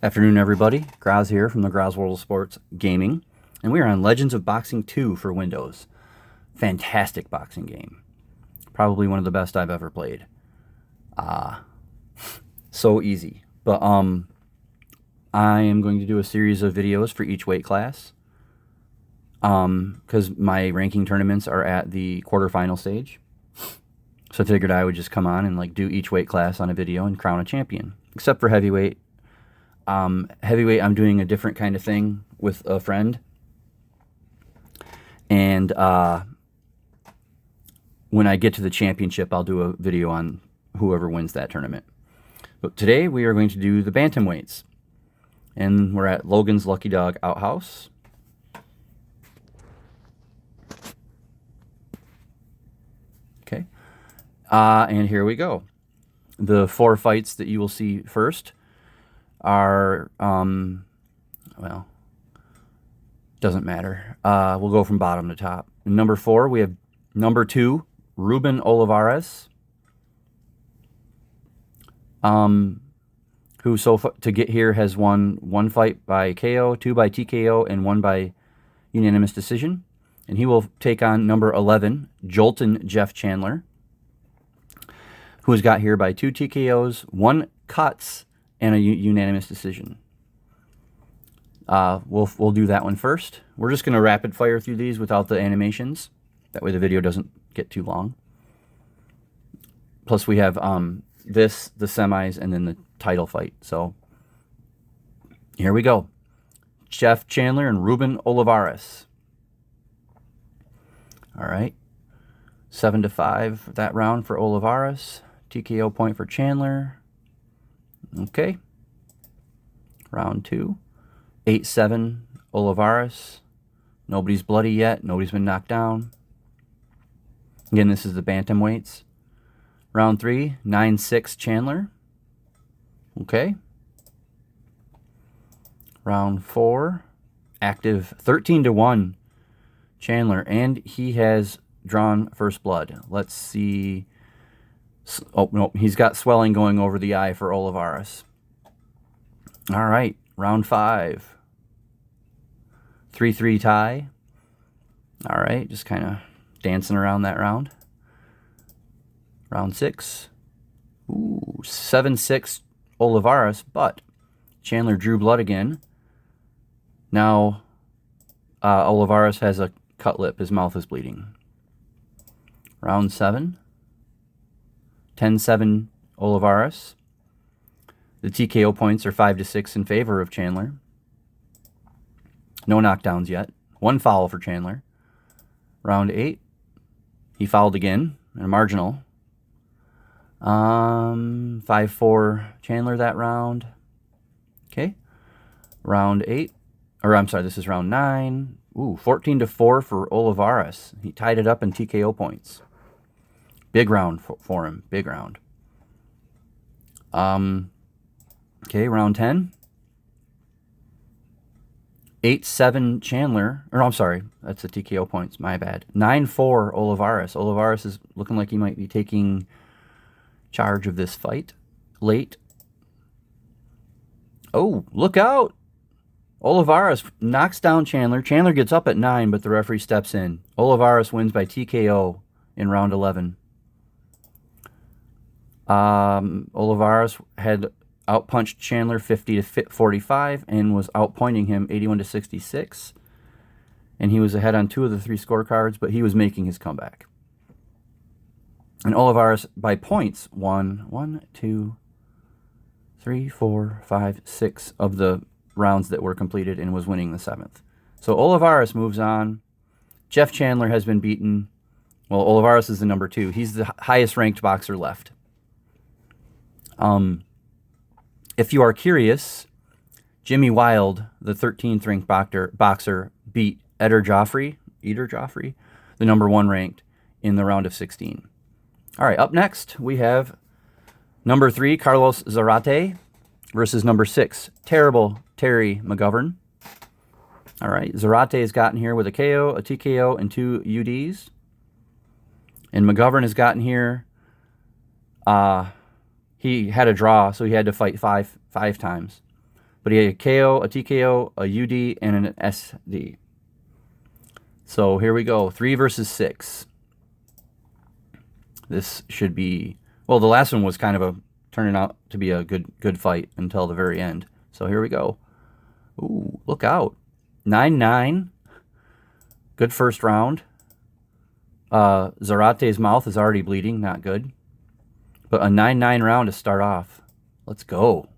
Afternoon, everybody. Graz here from the Graz World of Sports Gaming, and we are on Legends of Boxing 2 for Windows. Fantastic boxing game. Probably one of the best I've ever played. So easy. But I am going to do a series of videos for each weight class. Because my ranking tournaments are at the quarterfinal stage. So I figured I would just come on and do each weight class on a video and crown a champion. Except for heavyweight. Heavyweight, I'm doing a different kind of thing with a friend. And when I get to the championship, I'll do a video on whoever wins that tournament. But today we are going to do the Bantamweights. And we're at Logan's Lucky Dog Outhouse. Okay. And here we go. The 4 fights that you will see first are, well, doesn't matter. We'll go from bottom to top. In number 4, we have number 2, Ruben Olivares, who to get here has won 1 fight by KO, 2 by TKO, and 1 by unanimous decision. And he will take on number 11, Jolton Jeff Chandler, who has got here by 2 TKOs, 1 cuts, and a unanimous decision. We'll do that one first. We're just going to rapid fire through these without the animations. That way the video doesn't get too long. Plus we have the semis, and then the title fight. So here we go. Jeff Chandler and Ruben Olivares. All right. 7-5 that round for Olivares. TKO point for Chandler. Okay. Round 2. 8-7 Olivares. Nobody's bloody yet. Nobody's been knocked down. Again, this is the Bantamweights. Round 3. 9-6 Chandler. Okay. Round 4. Active 13-1 Chandler. And he has drawn first blood. Let's see. Oh, no, he's got swelling going over the eye for Olivares. All right, round 5. 3-3 tie. All right, just kind of dancing around that round. Round 6. Ooh, 7-6 Olivares, but Chandler drew blood again. Now Olivares has a cut lip. His mouth is bleeding. Round 7. 10-7 Olivares. The TKO points are 5-6 in favor of Chandler. No knockdowns yet. 1 foul for Chandler. Round 8. He fouled again in a marginal. 5-4 Chandler that round. Okay. Round 8. Or I'm sorry, this is round 9. Ooh, 14-4 for Olivares. He tied it up in TKO points. Big round for him. Big round. Okay, round 10. 8-7 Chandler. Or, I'm sorry. That's the TKO points. My bad. 9-4 Olivares. Olivares is looking like he might be taking charge of this fight. Late. Oh, look out. Olivares knocks down Chandler. Chandler gets up at 9, but the referee steps in. Olivares wins by TKO in round 11. Olivares had outpunched Chandler 50-45 and was outpointing him 81-66. And he was ahead on 2 of the 3 scorecards, but he was making his comeback. And Olivares, by points, won 1, 2, 3, 4, 5, 6 of the rounds that were completed and was winning the 7th. So Olivares moves on. Jeff Chandler has been beaten. Well, Olivares is the number 2. He's the highest ranked boxer left. If you are curious, Jimmy Wild, the 13th ranked boxer, beat Eder Joffrey, the number 1 ranked, in the round of 16. All right, up next we have number 3, Carlos Zarate, versus number 6, Terrible Terry McGovern. All right, Zarate has gotten here with a KO, a TKO, and 2 UDs. And McGovern has gotten here. He had a draw, so he had to fight five times. But he had a KO, a TKO, a UD, and an SD. So here we go. 3 versus 6. This should be... Well, the last one was kind of turning out to be a good fight until the very end. So here we go. Ooh, look out. 9-9. Good first round. Zarate's mouth is already bleeding. Not good. But a 9-9 round to start off. Let's go.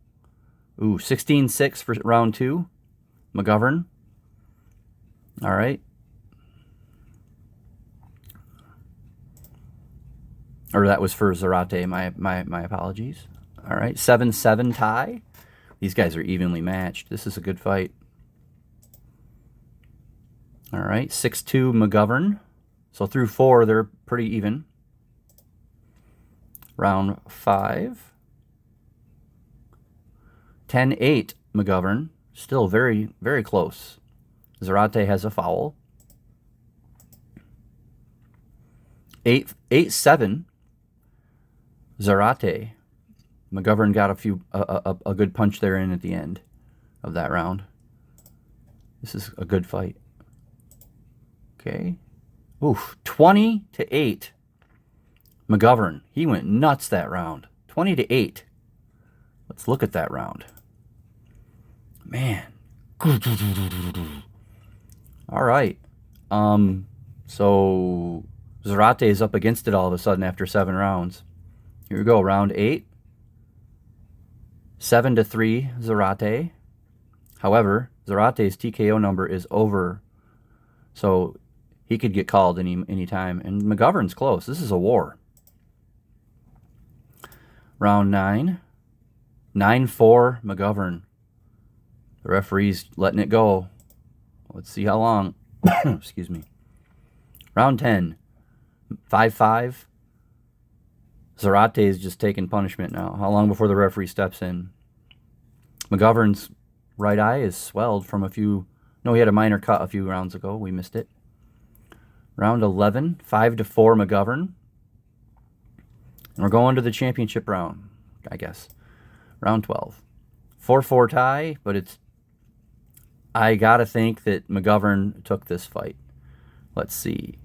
Ooh, 16-6 for round 2. McGovern. All right. Or that was for Zarate. My apologies. All right. 7-7 tie. These guys are evenly matched. This is a good fight. All right. 6-2 McGovern. So through 4, they're pretty even. Round 5. 10-8 McGovern. Still very, very close. Zarate has a foul. 8-7 Zarate. McGovern got a good punch there in at the end of that round. This is a good fight. Okay. Oof. 20-8. McGovern. He went nuts that round. 20-8. Let's look at that round. Man. All right. So Zarate is up against it all of a sudden after 7 rounds. Here we go. Round 8. 7-3 Zarate. However, Zarate's TKO number is over. So he could get called any time. And McGovern's close. This is a war. Round 9. 9-4 McGovern. The referee's letting it go. Let's see how long. Excuse me. Round 10. 5-5. Zarate is just taking punishment now. How long before the referee steps in? McGovern's right eye is swelled from a few... No, he had a minor cut a few rounds ago. We missed it. Round 11. 5-4 McGovern. And we're going to the championship round, I guess. Round 12. 4-4 tie, but it's... I gotta think that McGovern took this fight. Let's see.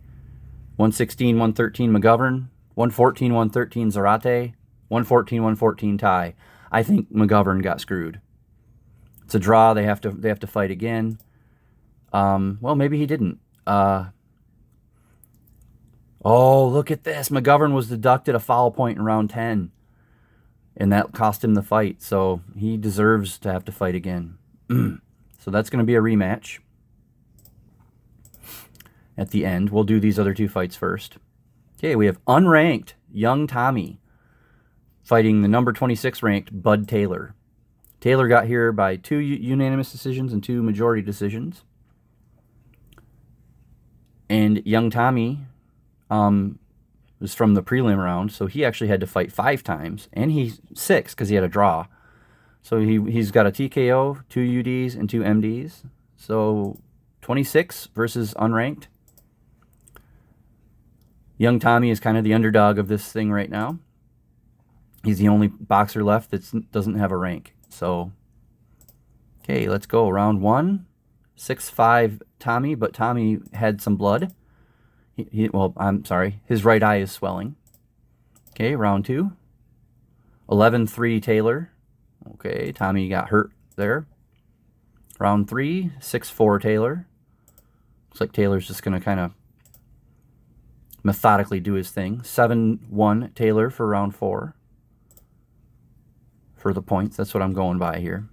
116-113 McGovern. 114-113 Zarate. 114-114 tie. I think McGovern got screwed. It's a draw. They have to fight again. Well, maybe he didn't. Oh, look at this. McGovern was deducted a foul point in round 10. And that cost him the fight. So he deserves to have to fight again. So that's going to be a rematch. At the end, we'll do these other 2 fights first. Okay, we have unranked young Tommy fighting the number 26 ranked Bud Taylor. Taylor got here by 2 unanimous decisions and 2 majority decisions. And young Tommy was from the prelim round, so he actually had to fight 5 times, and he's 6 because he had a draw. So he's got a TKO, 2 UDs, and 2 MDs. So 26 versus unranked. Young Tommy is kind of the underdog of this thing right now. He's the only boxer left that doesn't have a rank. So, okay, let's go. Round 1, 6-5 Tommy, but Tommy had some blood. Well, I'm sorry. His right eye is swelling. Okay, round 2, 11-3 Taylor. Okay, Tommy got hurt there. Round 3, 6-4 Taylor. Looks like Taylor's just going to kind of methodically do his thing. 7-1 Taylor for round 4. For the points, that's what I'm going by here.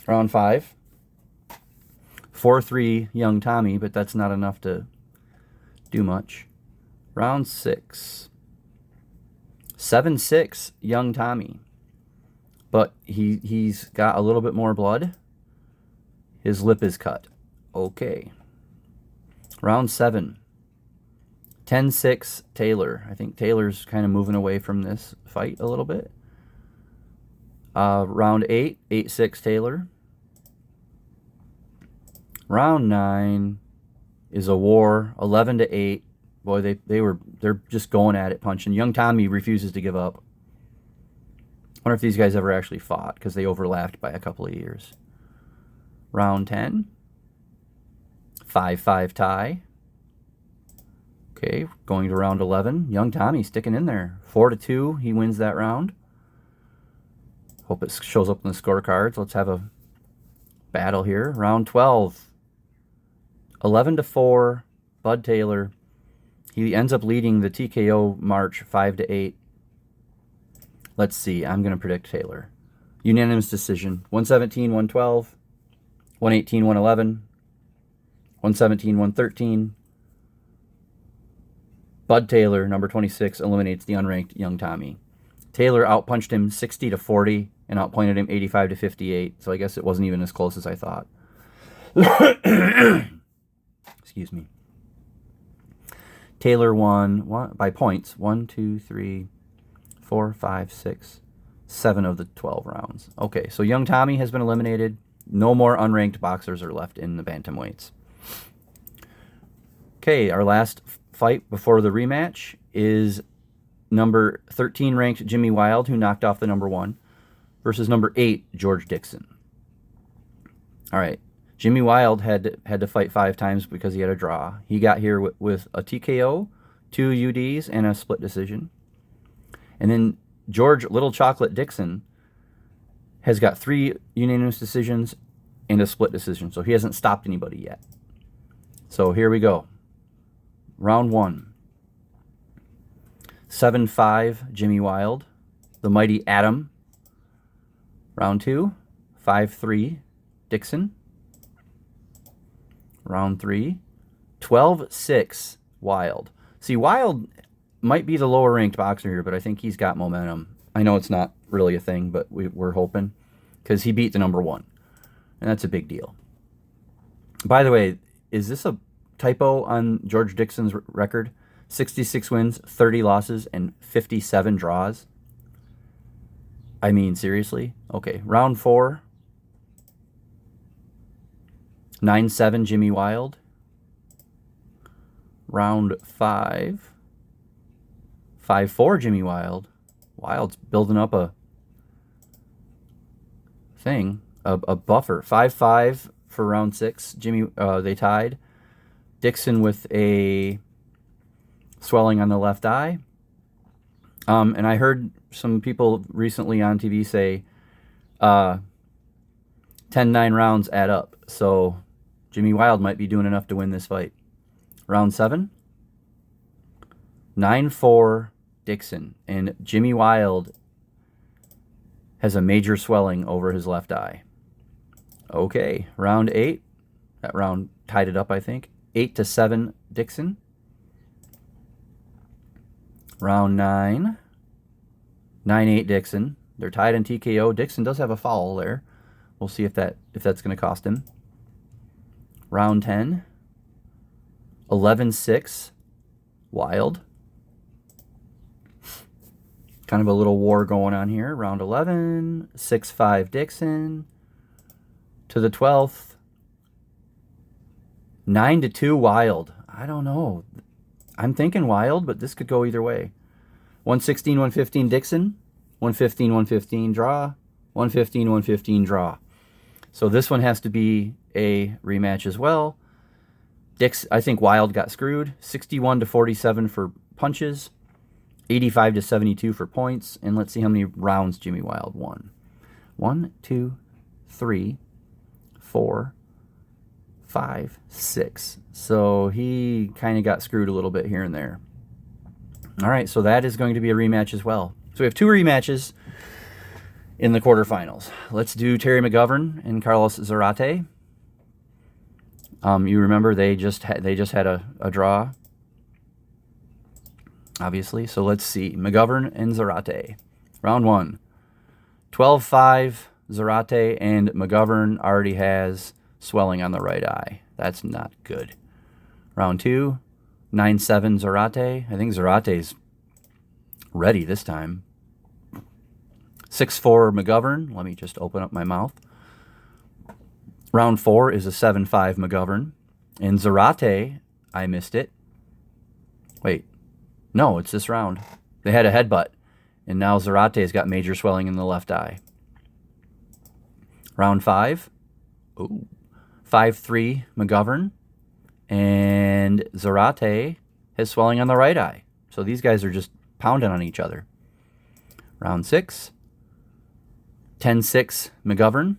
Round 5. 4-3 young Tommy, but that's not enough to do much. Round 6. 7-6 young Tommy. But he's got a little bit more blood. His lip is cut. Okay. Round 7. 10-6 Taylor. I think Taylor's kind of moving away from this fight a little bit. Round 8. 8-6 Taylor. Round 9 is a war. 11-8. Boy, they're just going at it, punching. Young Tommy refuses to give up. Wonder if these guys ever actually fought, because they overlapped by a couple of years. Round 10. 5-5 tie. Okay, going to round 11. Young Tommy sticking in there. 4-2, he wins that round. Hope it shows up in the scorecards. Let's have a battle here. Round 12. 11-4, Bud Taylor. He ends up leading the TKO march 5-8. Let's see. I'm going to predict Taylor. Unanimous decision. 117, 112, 118, 111, 117, 113. Bud Taylor, number 26, eliminates the unranked Young Tommy. Taylor outpunched him 60-40 and outpointed him 85-58. So I guess it wasn't even as close as I thought. Excuse me. Taylor won by points. 1, 2, 3, 4, 5, 6, 7 of the 12 rounds. Okay, so Young Tommy has been eliminated. No more unranked boxers are left in the bantamweights. Okay, our last fight before the rematch is number 13 ranked Jimmy Wild, who knocked off the number 1, versus number 8 George Dixon. All right, Jimmy Wild had to fight 5 times because he had a draw. He got here with a TKO, 2 UDs, and a split decision. And then George Little Chocolate Dixon has got 3 unanimous decisions and a split decision. So he hasn't stopped anybody yet. So here we go. Round 1. 7-5 Jimmy Wild. The mighty Adam. Round 2. 5-3 Dixon. Round 3. 12-6 Wild. See, Wild might be the lower ranked boxer here, but I think he's got momentum. I know it's not really a thing, but we're hoping, because he beat the number 1, and that's a big deal. By the way, is this a typo on George Dixon's record? 66 wins, 30 losses, and 57 draws. I mean, seriously? Okay, round 4. 9-7 Jimmy Wild. Round 5. 5-4 Jimmy Wild. Wild's building up a thing, a buffer. 5-5 for round 6. Jimmy, they tied. Dixon with a swelling on the left eye. And I heard some people recently on TV say 10-9 rounds add up. So Jimmy Wild might be doing enough to win this fight. Round 7. 9-4 Dixon. And Jimmy Wild has a major swelling over his left eye. Okay, round 8. That round tied it up, I think. 8-7 Dixon. Round 9. 9-8 Dixon. They're tied in TKO. Dixon does have a foul there. We'll see if that's going to cost him. Round 10. 11-6 Wild. Kind of a little war going on here. Round 11. 6-5 Dixon. To the 12th. 9-2 Wild. I don't know. I'm thinking Wild, but this could go either way. 116-115 Dixon. 115-115 draw. 115-115 draw. So this one has to be a rematch as well. I think Wild got screwed. 61-47 for punches. 85-72 for points. And let's see how many rounds Jimmy Wild won. 1, 2, 3, 4, 5, 6. So he kind of got screwed a little bit here and there. All right, so that is going to be a rematch as well. So we have 2 rematches in the quarterfinals. Let's do Terry McGovern and Carlos Zarate. You remember they just had a draw, obviously. So let's see. McGovern and Zarate. Round 1. 12-5 Zarate, and McGovern already has swelling on the right eye. That's not good. Round 2. 9-7 Zarate. I think Zarate's ready this time. 6-4 McGovern. Let me just open up my mouth. Round 4 is a 7-5 McGovern. And Zarate, I missed it. Wait. No, it's this round. They had a headbutt. And now Zarate's got major swelling in the left eye. Round 5. Ooh. 5-3 McGovern. And Zarate has swelling on the right eye. So these guys are just pounding on each other. Round 6. 10-6 McGovern.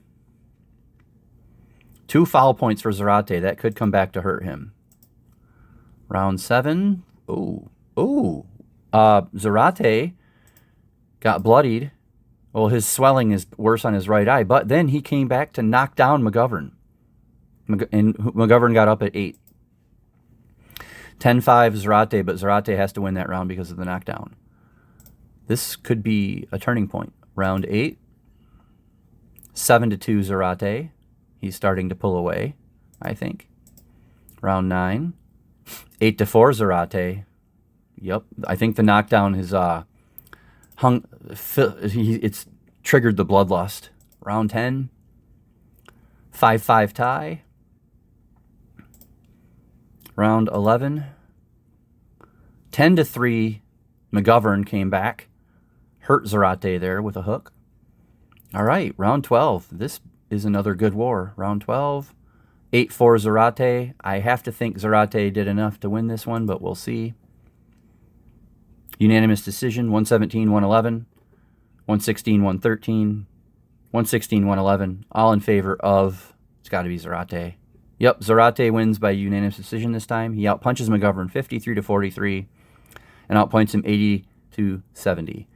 2 foul points for Zarate. That could come back to hurt him. Round 7. Zarate got bloodied. Well, his swelling is worse on his right eye, but then he came back to knock down McGovern. And McGovern got up at 8. 10-5 Zarate, but Zarate has to win that round because of the knockdown. This could be a turning point. Round 8. 7-2 Zarate. He's starting to pull away, I think. Round 9. 8-4 Zarate. Yep, I think the knockdown has it's triggered the bloodlust. Round 10. 5-5 tie. Round 11. 10-3 McGovern came back. Hurt Zarate there with a hook. All right, round 12. This is another good war. Round 12. 8-4 Zarate. I have to think Zarate did enough to win this one, but we'll see. Unanimous decision, 117-111, 116-113, 116-111, all in favor of, it's got to be Zarate. Yep, Zarate wins by unanimous decision this time. He outpunches McGovern 53-43 and outpoints him 80-70.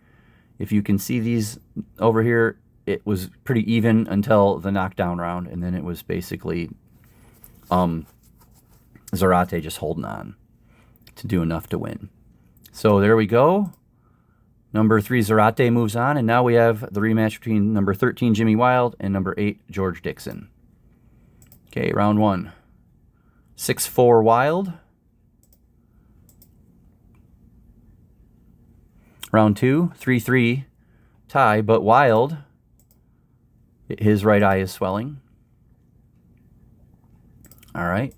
If you can see these over here, it was pretty even until the knockdown round, and then it was basically Zarate just holding on to do enough to win. So there we go. Number 3, Zarate moves on, and now we have the rematch between number 13, Jimmy Wild, and number 8, George Dixon. Okay, round 1. 6-4 Wild. Round 2, 3-3 tie, but Wild, his right eye is swelling. All right.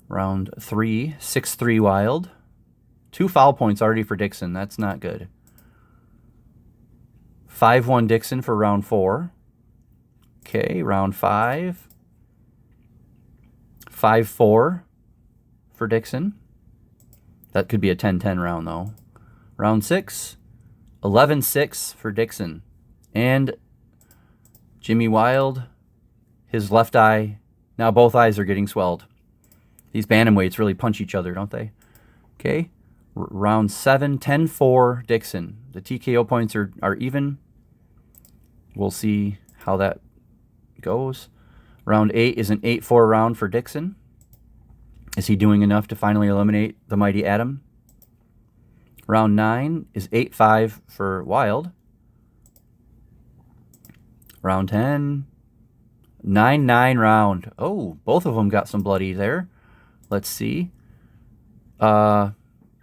Round 3, 6-3 Wild. 2 foul points already for Dixon. That's not good. 5-1 Dixon for round 4. Okay, round 5. 5-4 for Dixon. That could be a 10-10 round, though. Round 6. 11-6 for Dixon. And Jimmy Wild, his left eye, now both eyes are getting swelled. These bantamweights really punch each other, don't they? Okay. Round 7, 10-4 Dixon. The TKO points are even. We'll see how that goes. Round 8 is an 8-4 round for Dixon. Is he doing enough to finally eliminate the mighty Atom? Round 9 is 8-5 for Wild. Round 10, 9-9 round. Oh, both of them got some bloody there. Let's see.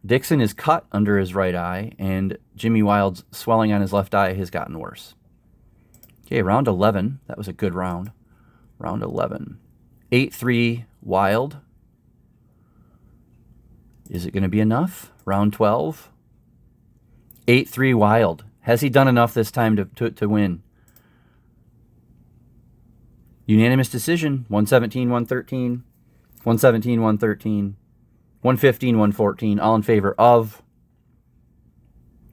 Dixon is cut under his right eye, and Jimmy Wild's swelling on his left eye has gotten worse. Okay, round 11. That was a good round. Round 11. 8-3 Wild. Is it going to be enough? Round 12. 8-3 Wild. Has he done enough this time to win? Unanimous decision. 117-113. 117-113. 115-114, all in favor of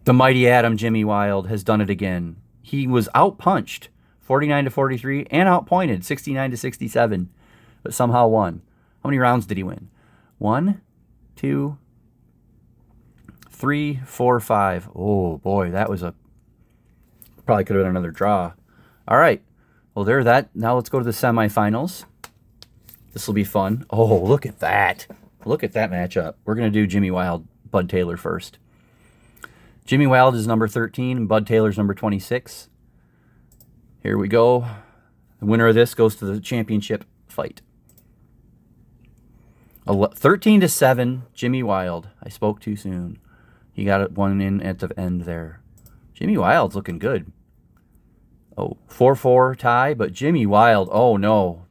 the mighty Atom. Jimmy Wild has done it again. He was outpunched 49-43 and outpointed 69-67, but somehow won. How many rounds did he win? 1, 2, 3, 4, 5. Oh boy, that was probably could have been another draw. All right, well there that. Now let's go to the semifinals. This will be fun. Oh, look at that. Look at that matchup. We're going to do Jimmy Wild, Bud Taylor first. Jimmy Wild is number 13, Bud Taylor's number 26. Here we go. The winner of this goes to the championship fight. 13-7, Jimmy Wild. I spoke too soon. He got one in at the end there. Jimmy Wild's looking good. Oh, 4-4 tie, but Jimmy Wild, oh no,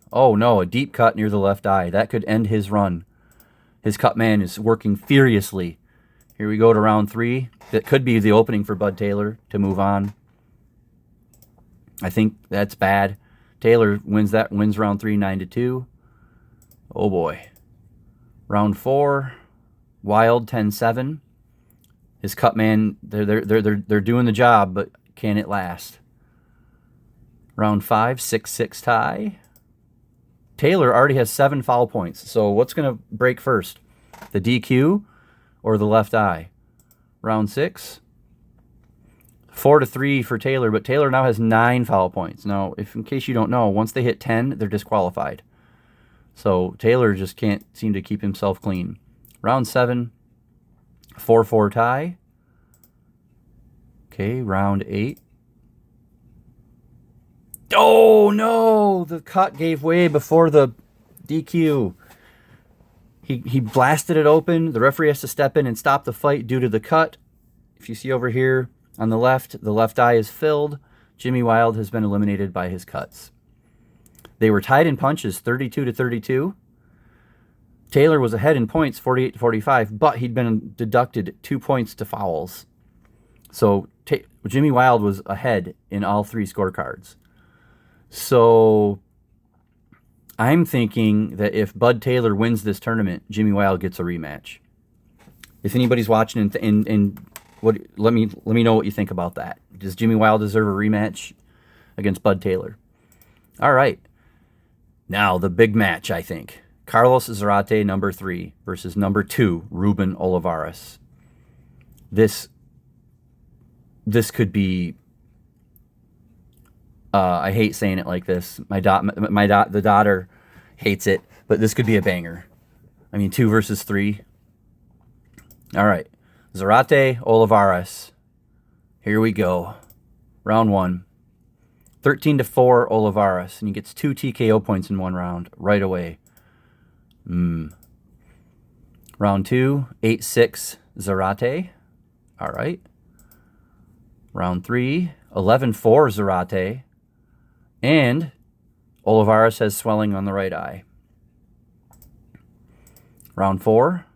a deep cut near the left eye. That could end his run. His cut man is working furiously Here we go to round 3. That could be the opening for Bud Taylor to move on. I think that's bad. Taylor wins round 3, 9-2. Oh boy. Round 4, Wild 10-7. His cut man, they're doing the job, but can it last? Round 5, 6-6 tie. Taylor already has 7 foul points. So what's going to break first? The DQ or the left eye? Round 6, 4-3 for Taylor, but Taylor now has 9 foul points. Now, in case you don't know, once they hit 10, they're disqualified. So Taylor just can't seem to keep himself clean. Round 7, 4-4 tie. Okay, round 8. Oh, no! The cut gave way before the DQ. He blasted it open. The referee has to step in and stop the fight due to the cut. If you see over here on the left eye is filled. Jimmy Wild has been eliminated by his cuts. They were tied in punches, 32-32. Taylor was ahead in points, 48-45, but he'd been deducted 2 points to fouls. So Jimmy Wild was ahead in all 3 scorecards. So I'm thinking that if Bud Taylor wins this tournament, Jimmy Wild gets a rematch. If anybody's watching and let me know what you think about that. Does Jimmy Wild deserve a rematch against Bud Taylor? All right. Now the big match, I think. Carlos Zarate, number 3, versus number 2, Ruben Olivares. This could be. I hate saying it like this. The daughter hates it, but this could be a banger. I mean, 2 versus 3. All right, Zarate, Olivares. Here we go. Round 1. 13-4 Olivares, and he gets 2 TKO points in 1 round right away. Round 2, 8-6 Zarate. All right. Round 3, 11-4 Zarate. And Olivares has swelling on the right eye. Round 4,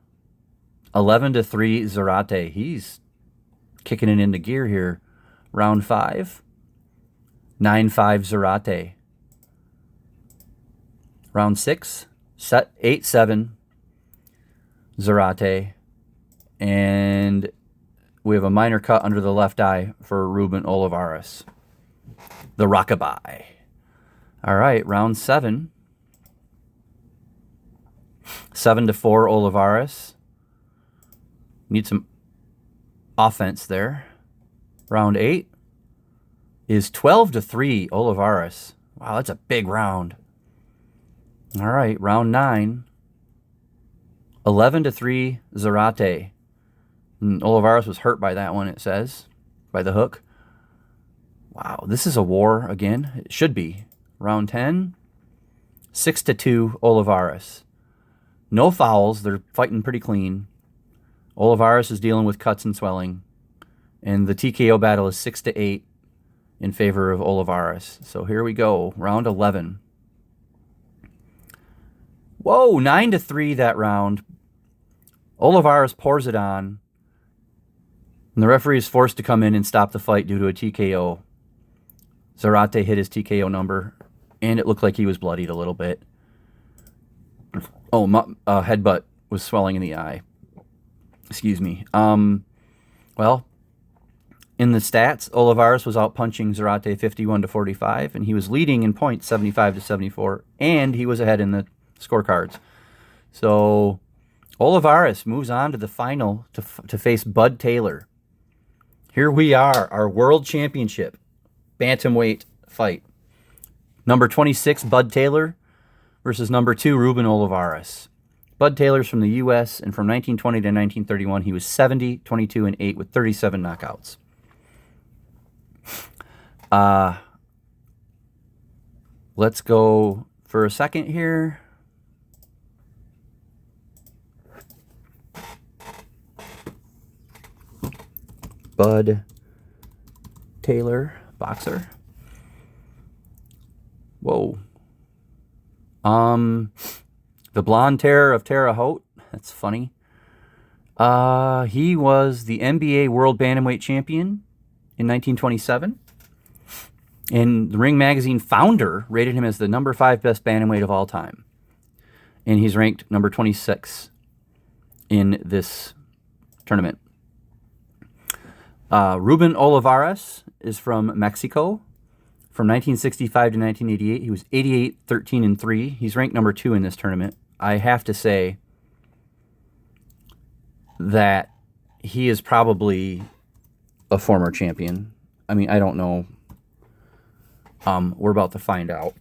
11-3 Zarate. He's kicking it into gear here. Round 5, 9-5 Zarate. Round 6, 8-7 Zarate. And we have a minor cut under the left eye for Ruben Olivares. The rockabye. All right, round 7. 7-4 Olivares. Need some offense there. Round 8 is 12-3 Olivares. Wow, that's a big round. All right, round 9. 11-3 Zarate. Olivares was hurt by that one, it says, by the hook. Wow, this is a war again. It should be. Round 10, 6-2 Olivares. No fouls. They're fighting pretty clean. Olivares is dealing with cuts and swelling. And the TKO battle is 6-8 in favor of Olivares. So here we go. Round 11. Whoa, 9-3 that round. Olivares pours it on. And the referee is forced to come in and stop the fight due to a TKO. Zarate hit his TKO number, and it looked like he was bloodied a little bit. Oh, headbutt was swelling in the eye. Excuse me. Well, in the stats, Olivares was out-punching Zarate 51-45, and he was leading in points 75-74, and he was ahead in the scorecards. So Olivares moves on to the final to face Bud Taylor. Here we are, our World Championship Bantamweight fight. Number 26, Bud Taylor, versus number 2, Ruben Olivares. Bud Taylor's from the U.S., and from 1920 to 1931, he was 70, 22, and 8 with 37 knockouts. Let's go for a second here. Bud Taylor, boxer. Whoa. The Blonde Terror of Terre Haute. That's funny. He was the NBA World Bantamweight Champion in 1927. And the Ring Magazine founder rated him as the number 5 best bantamweight of all time. And he's ranked number 26 in this tournament. Ruben Olivares is from Mexico. From 1965 to 1988, he was 88, 13, and 3. He's ranked number 2 in this tournament. I have to say that he is probably a former champion. I mean, I don't know. We're about to find out.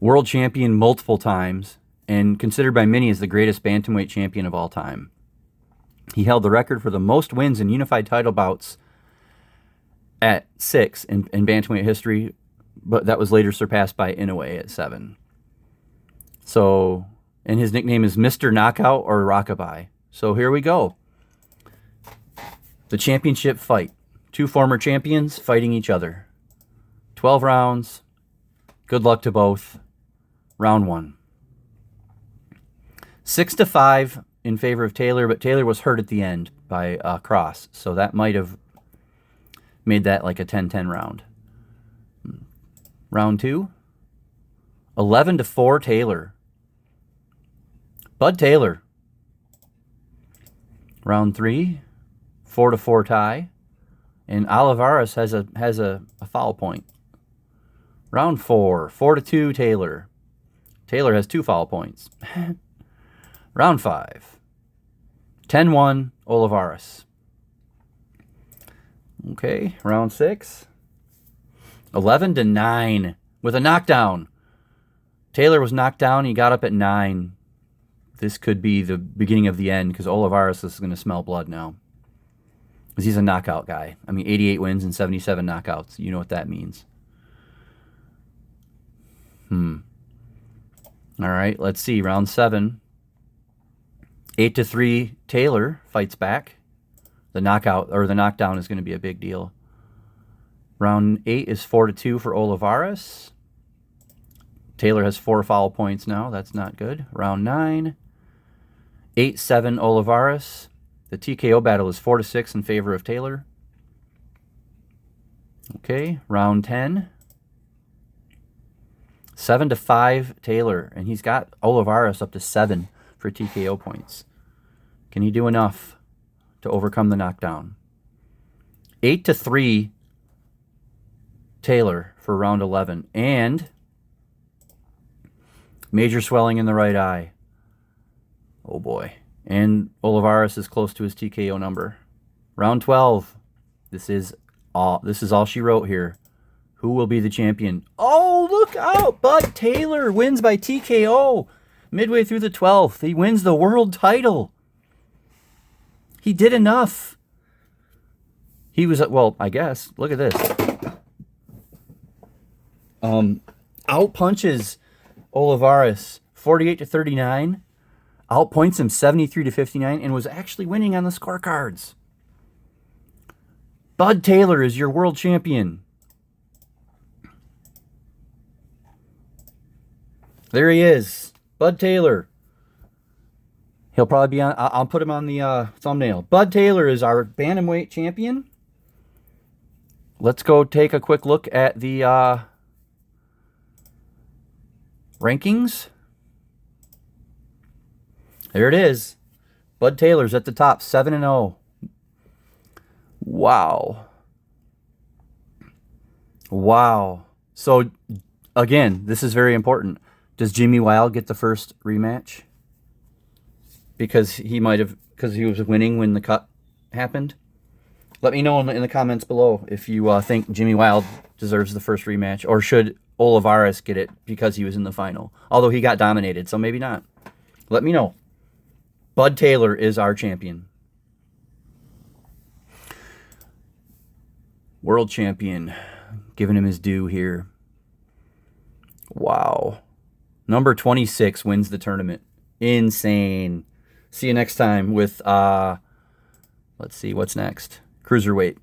World champion multiple times and considered by many as the greatest bantamweight champion of all time. He held the record for the most wins in unified title bouts at 6 in bantamweight history, but that was later surpassed by Inoue at 7. So, and his nickname is Mr. Knockout or Rockabye. So here we go. The championship fight. 2 former champions fighting each other. 12 rounds. Good luck to both. Round 1. 6-5 in favor of Taylor, but Taylor was hurt at the end by Cross, so that might have made that like a 10-10 round. Round 2. 11-4 Taylor. Bud Taylor. Round 3. 4-4 tie. And Olivares has a foul point. Round 4. 4-2 Taylor. Taylor has 2 foul points. Round 5. 10-1 Olivares. Okay, round 6. 11-9 with a knockdown. Taylor was knocked down. He got up at 9. This could be the beginning of the end because Olivares is going to smell blood now. Because he's a knockout guy. I mean, 88 wins and 77 knockouts. You know what that means. All right, let's see. Round 7. 8-3 Taylor fights back. The knockout or the knockdown is going to be a big deal. Round 8 is 4-2 for Olivares. Taylor has 4 foul points now. That's not good. Round 9. 8-7 Olivares. The TKO battle is 4-6 in favor of Taylor. Okay, round 10. 7-5 Taylor, and he's got Olivares up to 7 for TKO points. Can he do enough to overcome the knockdown? 8-3 Taylor for round 11, and major swelling in the right eye. Oh boy. And Olivares is close to his TKO number. Round 12. This is all she wrote here. Who will be the champion? Oh, look out! Bud Taylor wins by TKO midway through the 12th. He wins the world title. He did enough. He was, well, I guess. Look at this. Out punches Olivares 48-39. Outpoints him 73-59 and was actually winning on the scorecards. Bud Taylor is your world champion. There he is. Bud Taylor. He'll probably be on, I'll put him on the thumbnail. Bud Taylor is our bantamweight champion. Let's go take a quick look at the rankings. There it is. Bud Taylor's at the top, 7-0. Wow. Wow. So, again, this is very important. Does Jimmy Wilde get the first rematch? Because he was winning when the cut happened? Let me know in the comments below if you think Jimmy Wilde deserves the first rematch, or should Olivares get it because he was in the final? Although he got dominated, so maybe not. Let me know. Bud Taylor is our champion. World champion. Giving him his due here. Wow. Number 26 wins the tournament. Insane. See you next time with, let's see, what's next? Cruiserweight.